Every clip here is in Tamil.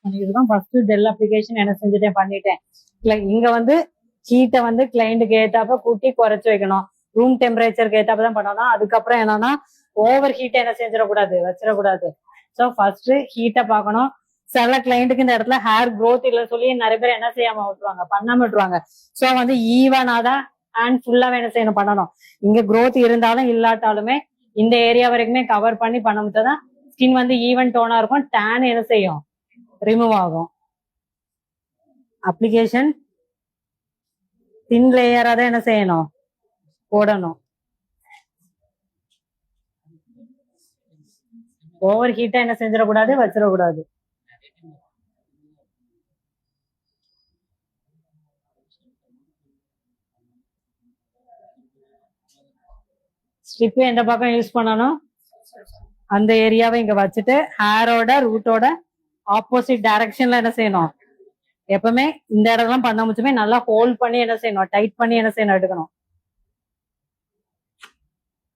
பண்ணிட்டு இருக்கோம். ஃபர்ஸ்ட் ஜெல் அப்ளிகேஷன் என்ன செஞ்சுட்டேன் பண்ணிட்டேன். இங்க வந்து ஹீட்டை வந்து கிளைண்ட்டுக்கு ஏத்தாப்ப கூட்டி குறைச்சு வைக்கணும். ரூம் டெம்பரேச்சருக்கு ஏத்தாப்ப தான் பண்ணணும். அதுக்கப்புறம் என்னன்னா ஓவர் ஹீட்டை என்ன செஞ்சிடக்கூடாது, வச்சிடக்கூடாது. ஸோ ஃபர்ஸ்ட் ஹீட்டை பார்க்கணும். சில கிளைண்ட்டுக்கு இந்த இடத்துல ஹேர் க்ரோத் இல்லை சொல்லி நிறைய பேர் என்ன செய்யாம விட்டுருவாங்க, பண்ணாம விட்டுருவாங்க. ஸோ வந்து ஈவனாதான் ஹேண்ட் ஃபுல்லாவே என்ன செய்யணும், பண்ணணும். இங்க க்ரோத் இருந்தாலும் இல்லாட்டாலுமே இந்த ஏரியா வரைக்குமே கவர் பண்ணி பண்ணும்போதுதான் ஸ்கின் வந்து ஈவன் டோனா இருக்கும். டேன் என்ன செய்யும், ரிமூவ் ஆகும். அப்ளிகேஷன் தின் லேயரா தான் என்ன செய்யணும், போடணும். ஓவர் ஹீட்டா என்ன செஞ்சிடக்கூடாது, வச்சிடக்கூடாது. ஸ்ட்ரிப் எந்த பக்கம் யூஸ் பண்ணணும், அந்த ஏரியாவை இங்க வச்சுட்டு ஹேரோட ரூட்டோட ஆப்போசிட் டைரக்ஷன்ல என்ன செய்யணும், எப்பவுமே இந்த இடம்லாம் பண்ண முடிச்சுமே நல்லா ஹோல்ட் பண்ணி என்ன செய்யணும், டைட் பண்ணி என்ன செய்யணும், எடுக்கணும்.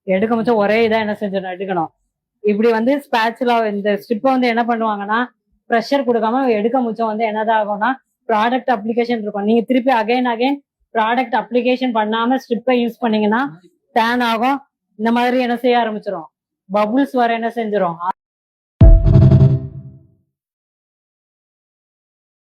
எடுக்க முடிச்சா ஒரே இதா என்ன செஞ்சிடணும், எடுக்கணும். இப்படி வந்து ஸ்பேச்சுலா இந்த ஸ்ட்ரிப்பை வந்து என்ன பண்ணுவாங்கன்னா ப்ரெஷர் கொடுக்காம எடுக்க முடிச்சோம் வந்து என்னதான் ஆகும்னா ப்ராடக்ட் அப்ளிகேஷன் இருக்கும். நீங்க திருப்பி அகைன் ப்ராடக்ட் அப்ளிகேஷன் பண்ணாம ஸ்ட்ரிப்பை யூஸ் பண்ணீங்கன்னா டேன் ஆகும். இந்த மாதிரி என்ன செய்ய ஆரம்பிச்சிடும், பபுள்ஸ் வர என்ன செஞ்சிடும்.